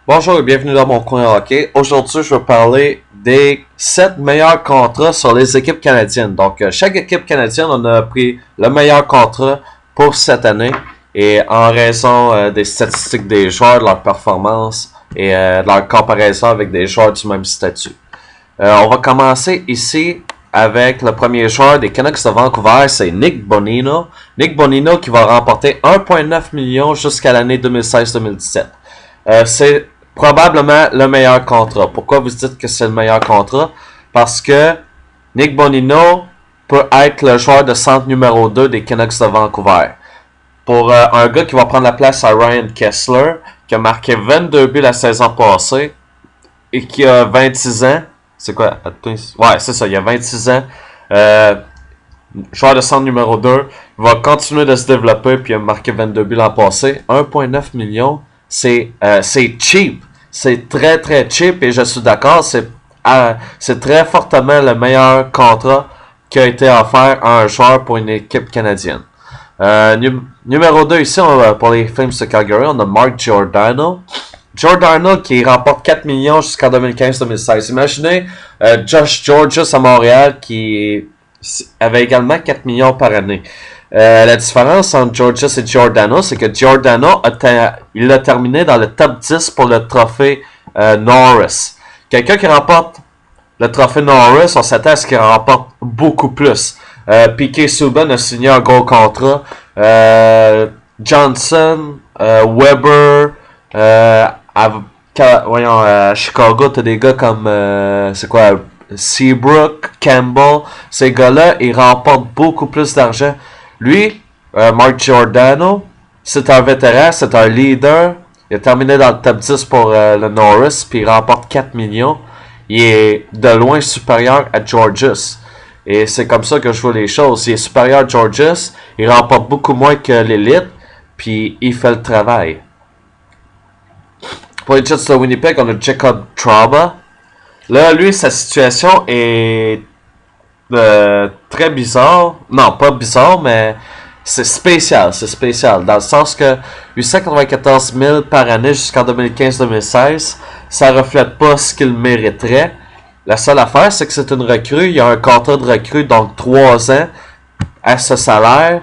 Bonjour et bienvenue dans mon coin hockey. Aujourd'hui, je vais parler des 7 meilleurs contrats sur les équipes canadiennes. Donc, chaque équipe canadienne, on a pris le meilleur contrat pour cette année. Et en raison des statistiques des joueurs, de leur performance et de leur comparaison avec des joueurs du même statut. On va commencer ici avec le premier joueur des Canucks de Vancouver, c'est Nick Bonino. Nick Bonino qui va remporter 1,9 million jusqu'à l'année 2016-2017. C'est probablement le meilleur contrat. Pourquoi vous dites que c'est le meilleur contrat? Parce que Nick Bonino peut être le joueur de centre numéro 2 des Canucks de Vancouver. Pour un gars qui va prendre la place à Ryan Kesler, qui a marqué 22 buts la saison passée et qui a 26 ans. C'est quoi? Ouais, c'est ça, il a 26 ans. Joueur de centre numéro 2. Il va continuer de se développer puis il a marqué 22 buts l'an passé. 1,9 million, c'est cheap. C'est très très cheap et je suis d'accord, c'est très fortement le meilleur contrat qui a été offert à un joueur pour une équipe canadienne. Numéro 2 ici, pour les Flames de Calgary, on a Mark Giordano. Giordano qui remporte 4 millions jusqu'en 2015-2016. Imaginez Josh Georges à Montréal qui avait également 4 millions par année. La différence entre Georges et Giordano, c'est que Giordano il a terminé dans le top 10 pour le trophée Norris. Quelqu'un qui remporte le trophée Norris, on s'attend à ce qu'il remporte beaucoup plus. Piquet Subban a signé un gros contrat. Johnson, Weber, à Chicago, t'as des gars comme Seabrook, Campbell. Ces gars-là, ils remportent beaucoup plus d'argent. Lui, Mark Giordano, c'est un vétéran, c'est un leader. Il a terminé dans le top 10 pour le Norris, puis il remporte 4 millions. Il est de loin supérieur à Georges. Et c'est comme ça que je vois les choses. Il est supérieur à Georges, il remporte beaucoup moins que l'élite, puis il fait le travail. Pour les Jets de Winnipeg, on a Jacob Trouba. Là, lui, sa situation est très bizarre. Non, pas bizarre, mais c'est spécial. C'est spécial. Dans le sens que 894 000 par année jusqu'en 2015-2016, ça reflète pas ce qu'il mériterait. La seule affaire, c'est que c'est une recrue. Il y a un contrat de recrue, donc 3 ans à ce salaire.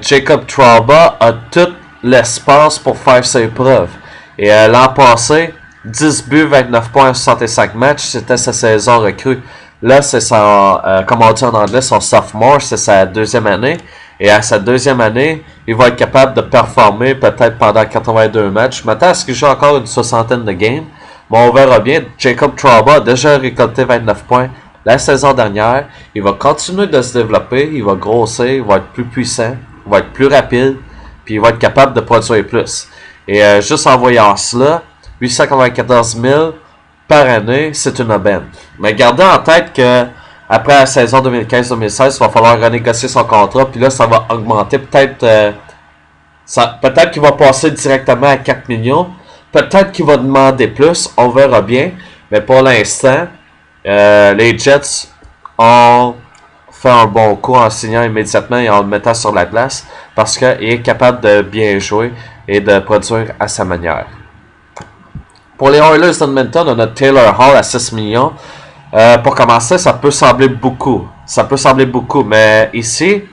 Jacob Trouba a tout l'espace pour faire ses preuves. Et l'an passé, 10 buts, 29 points en 65 matchs, c'était sa saison recrue. Là, c'est son, comme on dit en anglais, son sophomore, c'est sa deuxième année. Et à sa deuxième année, il va être capable de performer peut-être pendant 82 matchs. Je m'attends à ce qu'il joue encore une soixantaine de games. Mais on verra bien. Jacob Trouba a déjà récolté 29 points la saison dernière. Il va continuer de se développer. Il va grossir. Il va être plus puissant. Il va être plus rapide. Puis il va être capable de produire plus. Et juste en voyant cela, 894 000 par année, c'est une aubaine. Mais gardez en tête que après la saison 2015-2016, il va falloir renégocier son contrat. Puis là, ça va augmenter. Peut-être qu'il va passer directement à 4 millions. Peut-être qu'il va demander plus. On verra bien. Mais pour l'instant, les Jets ont fait un bon coup en signant immédiatement et en le mettant sur la glace. Parce qu'il est capable de bien jouer et de produire à sa manière. Pour les Oilers d'Edmonton, on a Taylor Hall à 6 millions. Pour commencer, ça peut sembler beaucoup. Mais ici,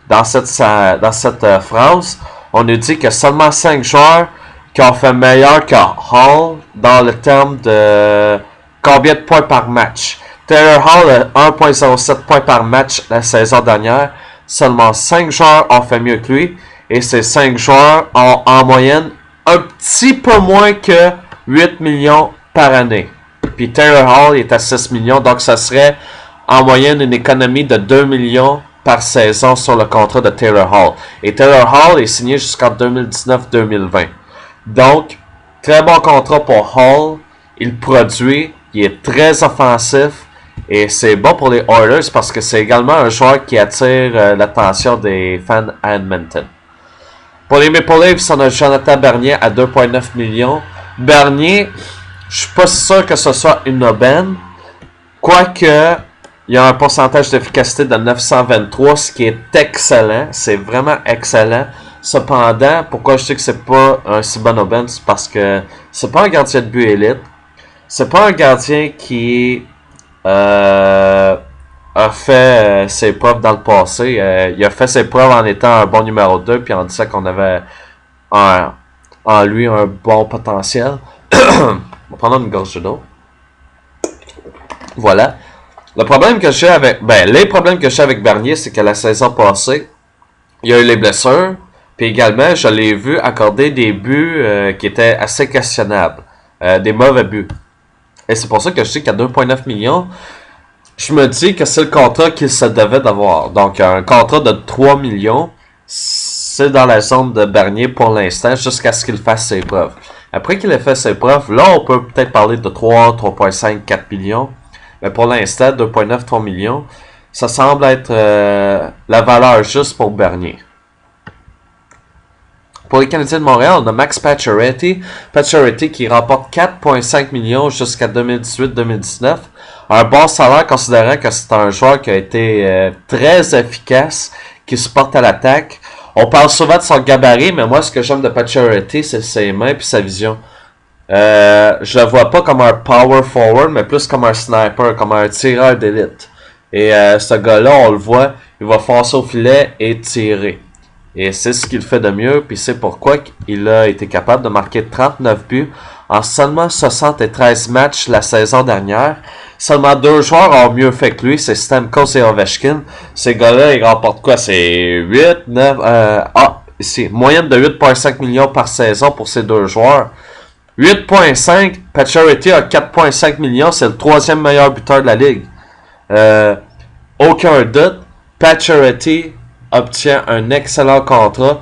dans cette phrase, on nous dit que seulement 5 joueurs qui ont fait meilleur que Hall dans le terme de combien de points par match. Taylor Hall a 1,07 points par match la saison dernière. Seulement 5 joueurs ont fait mieux que lui. Et ces 5 joueurs ont en moyenne un petit peu moins que 8 millions par année. Puis Taylor Hall est à 6 millions. Donc ça serait en moyenne une économie de 2 millions par saison sur le contrat de Taylor Hall. Et Taylor Hall est signé jusqu'en 2019-2020. Donc, très bon contrat pour Hall. Il produit. Il est très offensif. Et c'est bon pour les Oilers parce que c'est également un joueur qui attire l'attention des fans à Edmonton. Pour les Maple Leafs, on a Jonathan Bernier à 2,9 millions. Bernier, je suis pas sûr que ce soit une aubaine. Quoique, il y a un pourcentage d'efficacité de 923, ce qui est excellent. C'est vraiment excellent. Cependant, pourquoi je sais que c'est pas un si bon aubaine, c'est parce que c'est pas un gardien de but élite. C'est pas un gardien qui a fait ses preuves dans le passé. Il a fait ses preuves en étant un bon numéro 2 puis en disant qu'on avait en lui un bon potentiel. On va prendre une gorge d'eau. Voilà. Le problème que j'ai avec... les problèmes que j'ai avec Bernier, c'est que la saison passée, il y a eu les blessures. Puis également, je l'ai vu accorder des buts qui étaient assez questionnables. Des mauvais buts. Et c'est pour ça que je sais qu'à 2,9 millions, je me dis que c'est le contrat qu'il se devait d'avoir. Donc, un contrat de 3 millions, c'est dans la zone de Bernier pour l'instant, jusqu'à ce qu'il fasse ses preuves. Après qu'il ait fait ses preuves, là, on peut peut-être parler de 3, 3,5, 4 millions. Mais pour l'instant, 2,9, 3 millions, ça semble être la valeur juste pour Bernier. Pour les Canadiens de Montréal, on a Max Pacioretty. Pacioretty qui remporte 4,5 millions jusqu'à 2018-2019. Un bon salaire considérant que c'est un joueur qui a été très efficace, qui supporte à l'attaque. On parle souvent de son gabarit, mais moi ce que j'aime de Pacioretty, c'est ses mains et sa vision. Je le vois pas comme un power forward, mais plus comme un sniper, comme un tireur d'élite. Et ce gars-là, on le voit, il va foncer au filet et tirer. Et c'est ce qu'il fait de mieux, puis c'est pourquoi il a été capable de marquer 39 buts en seulement 73 matchs la saison dernière. Seulement 2 joueurs ont mieux fait que lui, c'est Stamkos et Ovechkin. Ces gars-là, ils remportent quoi? C'est 8, 9... ici, moyenne de 8,5 millions par saison pour ces 2 joueurs. 8,5, Pacioretty a 4,5 millions, c'est le 3e meilleur buteur de la ligue. Aucun doute, Pacioretty obtient un excellent contrat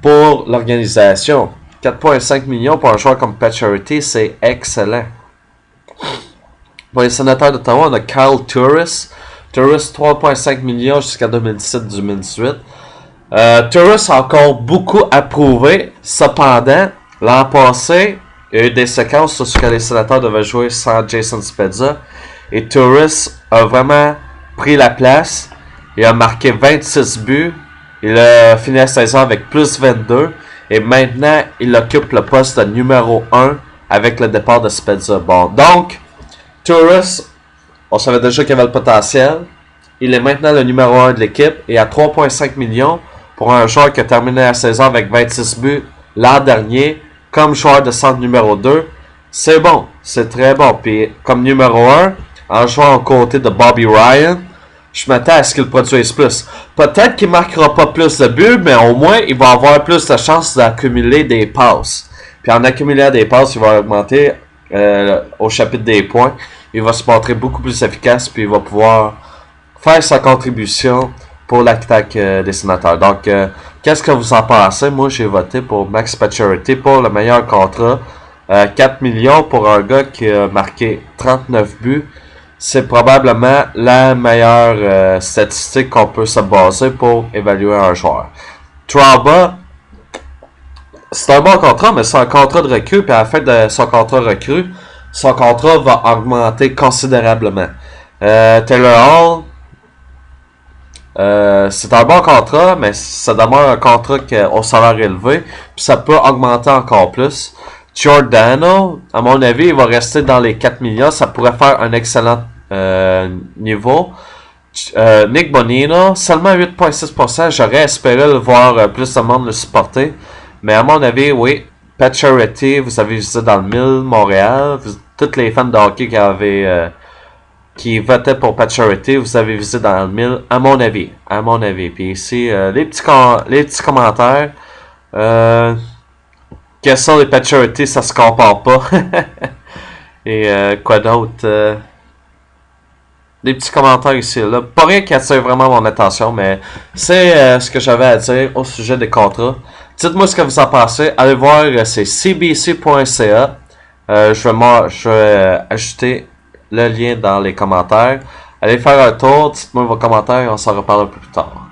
pour l'organisation. 4,5 millions pour un joueur comme Pacioretty, c'est excellent. Pour les Sénateurs d'Ottawa, on a Kyle Turris. Turris, 3,5 millions jusqu'à 2017-2018. Turris a encore beaucoup à prouver. Cependant, l'an passé, il y a eu des séquences sur ce que les Sénateurs devaient jouer sans Jason Spezza. Et Turris a vraiment pris la place. Il a marqué 26 buts. Il a fini la saison avec plus 22. Et maintenant, il occupe le poste de numéro 1 avec le départ de Spezza. Bon, donc, Turris, on savait déjà qu'il avait le potentiel. Il est maintenant le numéro 1 de l'équipe. Et à 3,5 millions pour un joueur qui a terminé la saison avec 26 buts l'an dernier, comme joueur de centre numéro 2, c'est bon. C'est très bon. Puis, comme numéro 1, en jouant aux côtés de Bobby Ryan, je m'attends à ce qu'il produise plus. Peut-être qu'il ne marquera pas plus de buts, mais au moins, il va avoir plus de chances d'accumuler des passes. Puis en accumulant des passes, il va augmenter au chapitre des points. Il va se montrer beaucoup plus efficace, puis il va pouvoir faire sa contribution pour l'attaque des Sénateurs. Donc, qu'est-ce que vous en pensez? Moi, j'ai voté pour Max Pacioretty pour le meilleur contrat. 4 millions pour un gars qui a marqué 39 buts. C'est probablement la meilleure statistique qu'on peut se baser pour évaluer un joueur. Trouba, c'est un bon contrat, mais c'est un contrat de recrue, puis à la fin de son contrat recrue, son contrat va augmenter considérablement. Taylor Hall, c'est un bon contrat, mais ça demeure un contrat au salaire élevé, puis ça peut augmenter encore plus. Giordano, à mon avis, il va rester dans les 4 millions. Ça pourrait faire un excellent niveau. Nick Bonino, seulement 8,6%. J'aurais espéré le voir plus de monde le supporter. Mais à mon avis, oui. Pacioretty, vous avez visité dans le 1000, Montréal. Tous les fans de hockey qui votaient pour Pacioretty, vous avez visité dans le 1000, à mon avis. À mon avis. Puis ici, les petits commentaires. Quels sont les Pacioretty, ça se compare pas. Et quoi d'autre? Des petits commentaires ici là. Pas rien qui attire vraiment mon attention, mais c'est ce que j'avais à dire au sujet des contrats. Dites-moi ce que vous en pensez. Allez voir, c'est cbc.ca. Je vais ajouter le lien dans les commentaires. Allez faire un tour, dites-moi vos commentaires et on s'en reparle un peu plus tard.